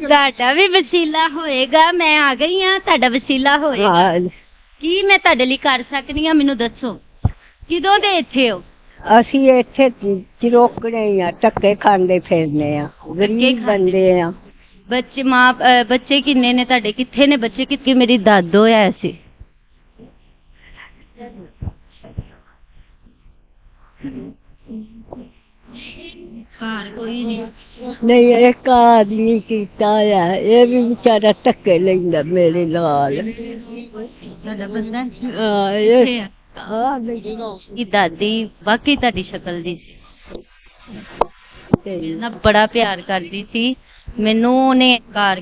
ਤੁਹਾਡਾ ਵੀ ਵਸੀਲਾ ਹੋਏਗਾ। ਮੈਂ ਆ ਗਈ ਹਾਂ, ਤੁਹਾਡਾ ਵਸੀਲਾ ਹੋਏਗਾ। ਕੀ ਮੈਂ ਤੁਹਾਡੇ ਲਈ ਕਰ ਸਕਦੀ ਹਾਂ, ਮੈਨੂੰ ਦੱਸੋ। ਕਿਦੋਂ ਦੇ ਇੱਥੇ ਹੋ? ਅਸੀਂ ਇੱਥੇ ਚਿਰੋਕਣੇ ਆ, ਧੱਕੇ ਖਾਂਦੇ ਫਿਰਨੇ ਆ, ਗਰੀਬ ਬੰਦੇ ਆ। ਬੱਚੇ ਕਿੰਨੇ ਨੇ ਤੁਹਾਡੇ? ਕਿੱਥੇ ਨੇ ਬੱਚੇ? ਕਿੱਥੇ? ਮੇਰੀ ਦਾਦੋ ਹੈ ਸੀ। ਘਰ ਕੋਈ ਨਹੀਂ, ਇੱਕ ਆਦਮੀ ਕੀਤਾ ਆ, ਇਹ ਵੀ ਵਿਚਾਰਾ ਧੱਕੇ ਲੈਂਦਾ ਮੇਰੇ ਨਾਲ। ਤੁਹਾਡਾ ਬੰਦਾ ਇਹ ਦਾਦੀ ਵਾਕਈ ਤੁਹਾਡੀ ਸ਼ਕਲ ਦੀ ਸੀ। ਮੇਰੇ ਨਾਲ ਬੜਾ ਪਿਆਰ ਕਰਦੀ ਸੀ। ਮੈਨੂੰ ਉਹਨੇ ਘਰ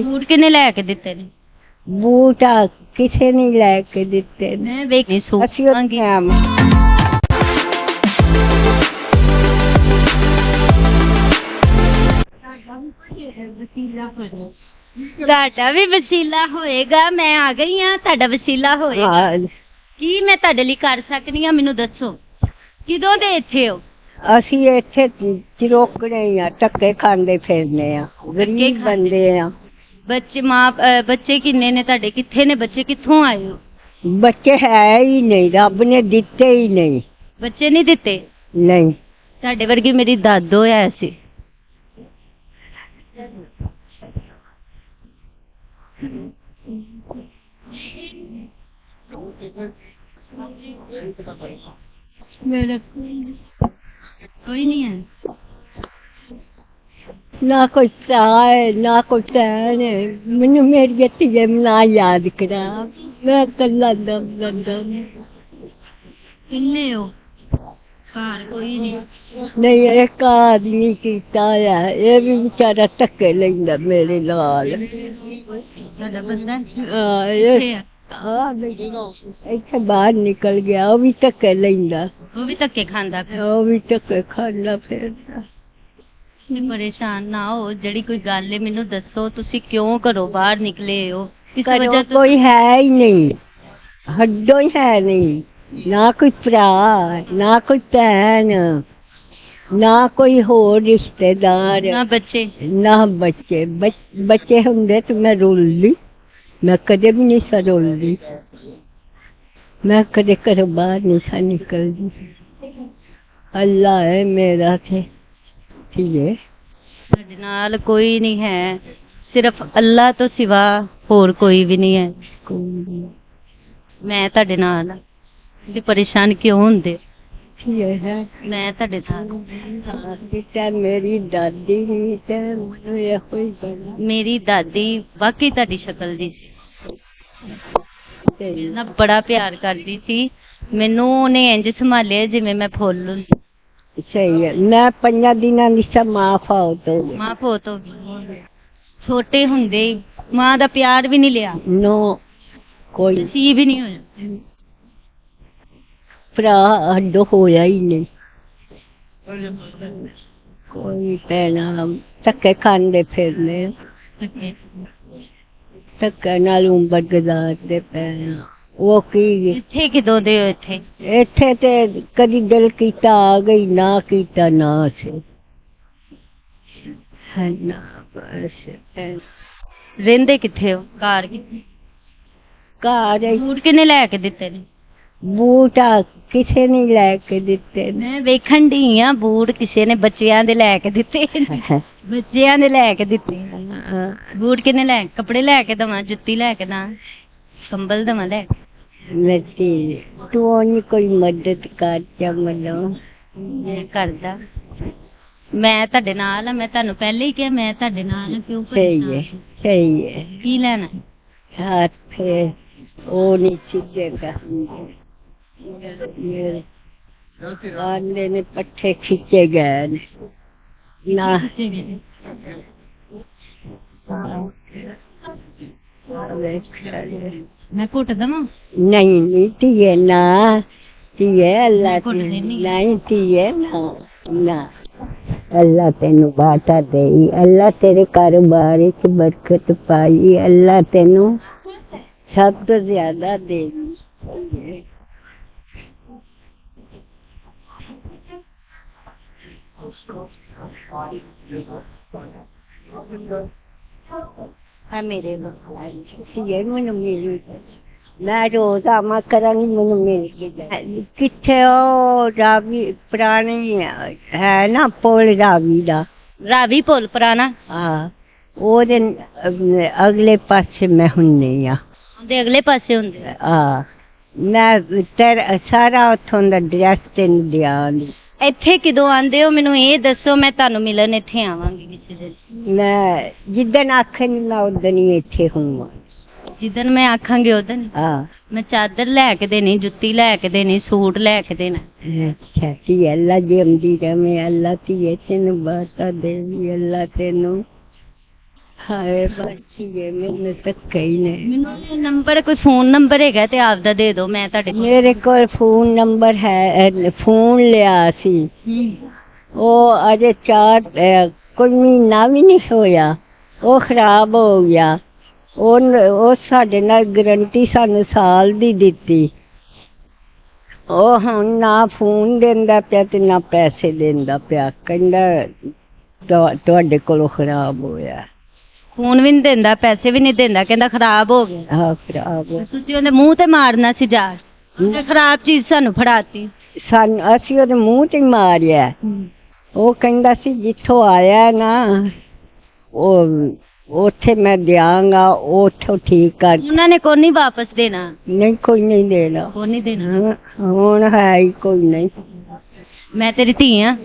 ਬੂਟ ਕਿਨੇ ਲੈ ਕੇ ਦਿੱਤੇ ਨੇ? ਬੂਟ ਕਿਸੇ ਨੇ ਲੈ ਕੇ ਦਿੱਤੇ। ਮੈਂ ਵੇਖੀ ਅਸੀਂ ਤੁਹਾਡਾ ਵੀ ਵਸੀਲਾ ਹੋਏਗਾ। ਮੈਂ ਆ ਗਈ ਹਾਂ, ਤੁਹਾਡਾ ਵਸੀਲਾ ਹੋਏਗਾ। ਕੀ ਮੈਂ ਤੁਹਾਡੇ ਲਈ ਕਰ ਸਕਦੀ ਹਾਂ, ਮੈਨੂੰ ਦੱਸੋ। ਕਿਦੋਂ ਦੇ ਇੱਥੇ ਹੋ? ਅਸੀਂ ਇੱਥੇ ਚਿਰੋਕਣੇ ਆ, ਧੱਕੇ ਖਾਂਦੇ ਫਿਰਨੇ ਆ, ਗਰੀਬ ਬੰਦੇ ਆ। ਬੱਚੇ ਕਿੰਨੇ ਨੇ ਤੁਹਾਡੇ? ਕਿੱਥੇ ਨੇ ਬੱਚੇ? ਕਿੱਥੋਂ ਆਏ ਹੋ? ਬੱਚੇ ਹੈ ਹੀ ਨਹੀਂ, ਰੱਬ ਨੇ ਦਿੱਤੇ ਹੀ ਨਹੀਂ। ਬੱਚੇ ਨਹੀਂ ਦਿੱਤੇ? ਨਹੀਂ। ਤੁਹਾਡੇ ਵਰਗੀ ਮੇਰੀ ਦਾਦੋ ਹੈ ਸੀ। ਮੇਰਾ ਕੋਈ ਨਹੀਂ ਹੈ, ਨਾ ਕੋਈ ਭਰਾ ਹੈ, ਨਾ ਕੋਈ ਭੈਣ ਹੈ। ਮੈਨੂੰ ਮੇਰੀ ਧੀਏ ਨਾ ਯਾਦ ਕਰਾ, ਮੈਂ ਕੱਲਾ ਦਮ। ਕਿੰਨੇ ਹੋ? ਘਰ ਕੋਈ ਨਹੀਂ। ਨਹੀਂ, ਇੱਕ ਆਦਮੀ ਕੀਤਾ ਆ, ਇਹ ਵੀ ਵਿਚਾਰਾ ਧੱਕੇ ਲੈਂਦਾ ਮੇਰੇ ਨਾਲ। ਤੁਹਾਡਾ ਬੰਦਾ ਇੱਥੇ ਬਾਹਰ ਨਿਕਲ ਗਿਆ, ਉਹ ਵੀ ਧੱਕੇ ਲੈਂਦਾ। ਉਹ ਵੀ ਧੱਕੇ ਖਾਂਦਾ ਫਿਰ? ਉਹ ਵੀ ਧੱਕੇ ਖਾਂਦਾ ਫਿਰਦਾ। ਤੁਸੀਂ ਪਰੇਸ਼ਾਨ ਨਾ ਹੋ, ਜਿਹੜੀ ਕੋਈ ਗੱਲ ਹੈ ਮੈਨੂੰ ਦੱਸੋ। ਤੁਸੀਂ ਕਿਉਂ ਘਰੋਂ ਬਾਹਰ ਨਿਕਲੇ ਹੋ? ਕਿਸ ਵਜ੍ਹਾ ਤੋਂ? ਕੋਈ ਹੈ ਹੀ ਨਹੀਂ, ਹੱਡੋਂ ਹੀ ਹੈ ਨਹੀਂ। ਨਾ ਕੋਈ ਭਰਾ, ਨਾ ਕੋਈ ਭੈਣ, ਨਾ ਕੋਈ ਹੋਰ ਰਿਸ਼ਤੇਦਾਰ, ਨਾ ਬੱਚੇ। ਨਾ ਬੱਚੇ। ਬੱਚੇ ਹੁੰਦੇ ਤੇ ਮੈਂ ਰੁਲਦੀ, ਮੈਂ ਕਦੇ ਵੀ ਨਹੀਂ ਸਾ ਰੁਲਦੀ। ਮੈਂ ਕਦੇ ਘਰੋਂ ਬਾਹਰ ਨਹੀਂ ਸਾ ਨਿਕਲਦੀ। ਅੱਲਾ ਹੈ ਮੇਰਾ ਤੇ ਧੀਏ। ਸਾਡੇ ਨਾਲ ਕੋਈ ਨਹੀਂ ਹੈ, ਸਿਰਫ ਅੱਲਾ ਤੋਂ ਸਿਵਾ ਹੋਰ ਕੋਈ ਵੀ ਨਹੀਂ ਹੈ। ਮੈਂ ਤੁਹਾਡੇ ਨਾਲ ਹਾਂ। ਤੁਸੀਂ ਪਰੇਸ਼ਾਨ ਕਿਉਂ ਹੁੰਦੇ? ਮੈਂ ਤੁਹਾਡੇ ਨਾਲ। ਮੇਰੀ ਦਾਦੀ ਵੀ ਤੇ ਮੈਨੂੰ ਇਹੋ ਹੀ ਬਣਾ। ਮੇਰੀ ਦਾਦੀ ਵਾਕਈ ਤੁਹਾਡੀ ਸ਼ਕਲ ਦੀ ਸੀ। ਮੇਰੇ ਨਾਲ ਬੜਾ ਪਿਆਰ ਕਰਦੀ ਸੀ। ਮੈਨੂੰ ਉਹਨੇ ਇੰਜ ਸੰਭਾਲਿਆ ਜਿਵੇਂ ਮੈਂ ਫੁੱਲ ਹੁੰਦੀ। ਸਹੀ ਹੈ। ਮੈਂ 5 ਦਿਨਾਂ ਦੀ ਸਾ ਮਾਂ ਫੌਤ ਹੋ ਗਈ। ਛੋਟੇ ਹੁੰਦੇ ਮਾਂ ਦਾ ਪਿਆਰ ਵੀ ਨਹੀਂ ਲਿਆ। ਨੋ, ਕੋਈ ਨਸੀਬ ਹੀ ਨਹੀਂ ਹੋਇਆ। ਭਰਾ ਹੱਡੋ ਹੋਇਆ ਹੀ ਨਹੀਂ। ਕੋਈ ਭੈਣਾ, ਧੱਕੇ ਖਾਂਦੇ ਫਿਰਨੇ, ਧੱਕੇ ਨਾਲ ਉਮਰ ਗੁਜ਼ਾਰਦੇ ਪਏ। ਉਹ ਕੀ ਇੱਥੇ ਕਿਦੋਂ ਦੇ ਹੋ? ਇੱਥੇ ਤੇ ਕਦੀ ਦਿਲ ਕੀਤਾ ਆ ਗਈ, ਨਾ ਕੀਤਾ ਨਾ ਸੀ। ਰਹਿੰਦੇ ਕਿੱਥੇ ਹੋ? ਘਰ ਕਿੱਥੇ? ਘਰ ਬੂਟ ਕਿਨੇ ਲੈ ਕੇ ਦਿੱਤੇ ਨੇ? ਬੂਟ ਕਿਸੇ ਨੇ ਲੈ ਕੇ ਦਿੱਤੇ। ਮੈਂ ਵੇਖਣ ਡਈ ਆ, ਬੂਟ ਕਿਸੇ ਨੇ ਬੱਚਿਆਂ ਦੇ ਲੈ ਕੇ ਦਿੱਤੇ। ਬੱਚਿਆਂ ਦੇ ਲੈ ਕੇ ਦਿੱਤੇ ਬੂਟ ਕਿਨੇ ਲੈ? ਕੱਪੜੇ ਲੈ ਕੇ ਦਵਾਂ? ਜੁੱਤੀ ਲੈ ਕੇ ਨਾ? ਕੰਬਲ ਦਵਾਂ ਲੈ? ਮੇਰੀ ਤੂੰ ਨਹੀਂ ਕੋਈ ਮਦਦ ਕਰ ਜਾ ਮੈਨੂੰ। ਮੈਂ ਕਰਦਾ। ਮੈਂ ਤੁਹਾਡੇ ਨਾਲ ਆ। ਮੈਂ ਤੁਹਾਨੂੰ ਪਹਿਲੇ ਹੀ ਕਿਹਾ ਮੈਂ ਤੁਹਾਡੇ ਨਾਲ। ਕਿਉਂ? ਸਹੀ ਹੈ, ਸਹੀ ਹੈ। ਕੀ ਲੈਣਾ? ਹੱਥ ਫੇਰ ਉਹ ਨਹੀਂ ਛਿੱਜੇਗਾ। ਆਂਦੇ ਨੇ ਪੱਠੇ ਖਿੱਚੇ ਗਏ ਨੇ ਨਾ। ਮੈਂ ਘੁੱਟ ਦਵਾਂ? ਨਹੀਂ ਨਹੀਂ ਧੀਏ, ਨਾ ਧੀਏ, ਅੱਲਾ ਨਹੀਂ ਧੀਏ, ਨਾ। ਅੱਲਾ ਤੈਨੂੰ ਬਾਟਾ ਦੇਈ, ਅੱਲਾ ਤੇਰੇ ਕਾਰੋਬਾਰ ਵਿੱਚ ਬਰਕਤ ਪਾਈ, ਅੱਲਾ ਤੈਨੂੰ ਸਭ ਤੋਂ ਜ਼ਿਆਦਾ ਦੇ। ਹੈ ਮੇਰੇ ਧੀਏ ਮੈਨੂੰ ਮਿਲ ਮੈਂ ਰੋਜ਼ ਆਵਾਂ ਕਰਾਂਗੀ ਮੈਨੂੰ ਮਿਲ ਕੇ ਜਾਏ। ਕਿੱਥੇ ਉਹ ਰਾਵੀ ਪੁਰਾਣੀ ਹੈ ਨਾ ਪੁੱਲ ਰਾਵੀ ਦਾ। ਰਾਵੀ ਪੁੱਲ ਪੁਰਾਣਾ ਹਾਂ ਉਹਦੇ ਅਗਲੇ ਪਾਸੇ ਮੈਂ ਹੁੰਨੀ ਆ। ਉਹਦੇ ਅਗਲੇ ਪਾਸੇ ਹੁੰਦੇ ਆ। ਆ ਮੈਂ ਤੇਰਾ ਸਾਰਾ ਉੱਥੋਂ ਦਾ ਡਰੈਸ ਤੈਨੂੰ ਦਿਆਂਗੀ। ਇੱਥੇ ਕਿਦੋਂ ਆਂਦੇ ਹੋ ਮੈਨੂੰ ਇਹ ਦੱਸੋ, ਮੈਂ ਤੁਹਾਨੂੰ ਮਿਲਣ ਇੱਥੇ ਆਵਾਂਗੀ ਕਿਸੇ ਦਿਨ। ਮੈਂ ਜਿੱਦਣ ਆਖਣੀ ਮੈਂ ਉਦਣ ਹੀ ਇੱਥੇ ਹੋਵਾਂ। ਜਿੱਦਣ ਮੈਂ ਆਖਾਂਗੀ ਉਦਣ ਹਾਂ ਮੈਂ ਚਾਦਰ ਲੈ ਕੇ ਦੇਣੀ, ਜੁੱਤੀ ਲੈ ਕੇ ਦੇਣੀ, ਸੂਟ ਲੈ ਕੇ ਦੇਣਾ। ਅੱਛਾ ਧੀਏ ਅੱਲਾ ਜਿਉਂਦੀ ਰਵੇਂ, ਅੱਲਾ ਧੀਏ ਤੈਨੂੰ ਬਾਤਾ ਦੇਵੀ, ਅੱਲਾ ਤੈਨੂੰ ਹਾਏ ਬੱਚੀਏ ਮੈਨੂੰ ਤਾਂ ਕਹੀ ਨਹੀਂ। ਮੈਨੂੰ ਨੰਬਰ ਕੋਈ ਫੋਨ ਨੰਬਰ ਹੈਗਾ ਤੇ ਆਪਦਾ ਦੇ ਦਿਓ, ਮੈਂ ਤੁਹਾਡੇ ਕੋਲ। ਮੇਰੇ ਕੋਲ ਫੋਨ ਨੰਬਰ ਹੈ, ਫੋਨ ਲਿਆ ਸੀ ਉਹ ਅਜੇ ਕੋਈ ਮਹੀਨਾ ਵੀ ਨਹੀਂ ਹੋਇਆ ਉਹ ਖਰਾਬ ਹੋ ਗਿਆ। ਉਹ ਸਾਡੇ ਨਾਲ ਗਰੰਟੀ ਸਾਨੂੰ ਸਾਲ ਦੀ ਦਿੱਤੀ। ਉਹ ਹੁਣ ਨਾ ਫੋਨ ਦਿੰਦਾ ਪਿਆ ਤੇ ਨਾ ਪੈਸੇ ਦਿੰਦਾ ਪਿਆ, ਕਹਿੰਦਾ ਤੁਹਾਡੇ ਕੋਲੋਂ ਖਰਾਬ ਹੋਇਆ। ਫੋਨ ਵੀ ਨਹੀਂ ਦਿੰਦਾ, ਪੈਸੇ ਵੀ ਨਹੀਂ ਦਿੰਦਾ, ਕਹਿੰਦਾ ਖਰਾਬ ਹੋ ਗਿਆ। ਹਾਂ ਖਰਾਬ ਹੋ ਤੁਸੀਂ ਉਹਦੇ ਮੂੰਹ ਤੇ ਮਾਰਨਾ ਸੀ ਜਾ ਤੇ ਖਰਾਬ ਚੀਜ਼ ਸਾਨੂੰ ਫੜਾਤੀ। ਸਾਨੂੰ ਅਸੀਂ ਉਹਦੇ ਮੂੰਹ ਤੇ ਮਾਰਿਆ। ਉਹ ਕਹਿੰਦਾ ਸੀ ਜਿੱਥੋਂ ਆਇਆ ਨਾ ਉਹ ਉੱਥੇ ਮੈਂ ਦਿਆਂਗਾ, ਉੱਥੋਂ ਠੀਕ ਕਰ। ਉਹਨਾਂ ਨੇ ਕੋਈ ਨਹੀਂ ਵਾਪਸ ਦੇਣਾ। ਨਹੀਂ ਕੋਈ ਨਹੀਂ ਦੇਣਾ, ਕੋਈ ਨਹੀਂ ਦੇਣਾ। ਹੁਣ ਹੈ ਹੀ ਕੋਈ ਨਹੀਂ। ਮੈਂ ਤੇਰੀ ਧੀ ਆ।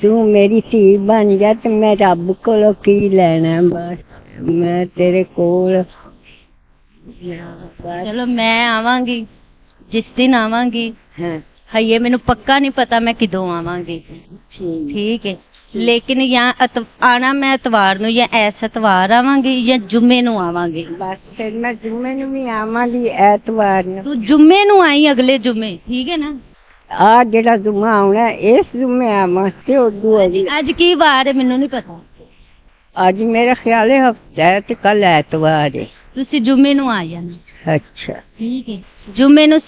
ਤੂੰ ਮੇਰੀ ਧੀ ਬਣ ਜਾ ਤੇ ਮੈਂ ਰੱਬ ਕੋਲੋਂ ਕੀ ਲੈਣਾ, ਬਸ ਮੈਂ ਤੇਰੇ ਕੋਲ। ਚਲੋ ਮੈਂ ਆਵਾਂਗੀ, ਜਿਸ ਦਿਨ ਆਵਾਂਗੀ। ਹਾਂ ਹਈਏ ਮੈਨੂੰ ਪੱਕਾ ਨਹੀਂ ਪਤਾ ਮੈਂ ਕਿਦੋਂ ਆਵਾਂਗੀ, ਠੀਕ ਹੈ। ਲੇਕਿਨ ਜਾਂ ਆਣਾ ਮੈਂ ਐਤਵਾਰ ਨੂੰ, ਜਾਂ ਐਸ ਐਤਵਾਰ ਆਵਾਂਗੀ ਜਾਂ ਜੁਮੇ ਨੂੰ ਆਵਾਂਗੀ। ਬਸ ਫਿਰ ਮੈਂ ਜੁਮੇ ਨੂੰ ਵੀ ਆਵਾਂਗੀ, ਐਤਵਾਰ ਨੂੰ। ਤੂੰ ਜੁਮੇ ਨੂੰ ਆਈ, ਅਗਲੇ ਜੁਮੇ, ਠੀਕ ਹੈ ਨਾ। ਆ ਜਿਹੜਾ ਜੁਮਾ ਆਉਣਾ ਇਸ ਜੁਮੇ ਆਵਾਂ ਤੇ ਉਦੋਂ ਅੱਜ ਕੀ ਵਾਰ ਹੈ ਮੈਨੂੰ ਨਹੀਂ ਪਤਾ। ਅੱਜ ਮੇਰਾ ਖਿਆਲ ਹੈ ਹਫਤਾ ਹੈ ਤੇ ਕੱਲ ਐਤਵਾਰ ਹੈ। ਤੁਸੀਂ ਜੁਮੇ ਨੂੰ ਆ ਜਾਣਾ, ਅੱਛਾ ਠੀਕ ਹੈ। ਜੁਮੇ ਨੂੰ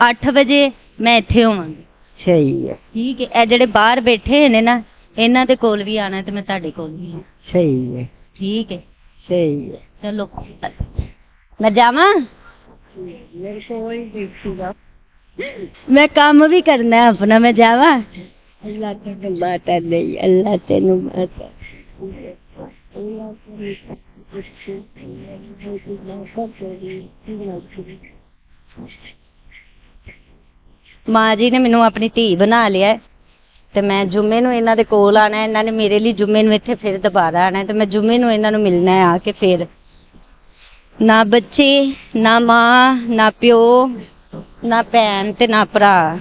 8 ਵਜੇ ਮੈਂ ਇੱਥੇ ਹੋਵਾਂਗੀ, ਸਹੀ ਹੈ। ਠੀਕ ਹੈ। ਇਹ ਜਿਹੜੇ ਬਾਹਰ ਬੈਠੇ ਨੇ ਨਾ, ਇਹਨਾਂ ਦੇ ਕੋਲ ਵੀ ਆਣਾ ਤੇ ਮੈਂ ਤੁਹਾਡੇ ਕੋਲ ਵੀ ਆਣਾ, ਸਹੀ ਹੈ ਠੀਕ ਹੈ। ਸਹੀ ਹੈ। ਚਲੋ ਮੈਂ ਜਾਵਾਂ, ਮੇਰੇ ਕੋਲ ਹੀ ਦੇਖੂਗਾ। ਮੈਂ ਕੰਮ ਵੀ ਕਰਨਾ ਹੈ ਆਪਣਾ, ਮੈਂ ਜਾਵਾਂ। ਅੱਲਾ ਤੈਨੂੰ ਬਾਤਾ ਦੇ, ਅੱਲਾ ਤੈਨੂੰ ਬਾਤਾ। ਮਾਂ ਜੀ ਨੇ ਮੈਨੂੰ ਆਪਣੀ ਧੀ ਬਣਾ ਲਿਆ ਹੈ ਤੇ ਮੈਂ ਜੁਮੇ ਨੂੰ ਇਹਨਾਂ ਦੇ ਕੋਲ ਆਣਾ। ਇਹਨਾਂ ਨੇ ਮੇਰੇ ਲਈ ਜੁਮੇ ਨੂੰ ਇੱਥੇ ਫਿਰ ਦੁਬਾਰਾ ਆਣਾ ਤੇ ਮੈਂ ਜੁਮੇ ਨੂੰ ਇਹਨਾਂ ਨੂੰ ਮਿਲਣਾ ਹੈ ਆ ਕੇ। ਫਿਰ ਨਾ ਬੱਚੇ, ਨਾ ਮਾਂ, ਨਾ ਪਿਓ, ਨਾ ਭੈਣ ਤੇ ਨਾ ਭਰਾ।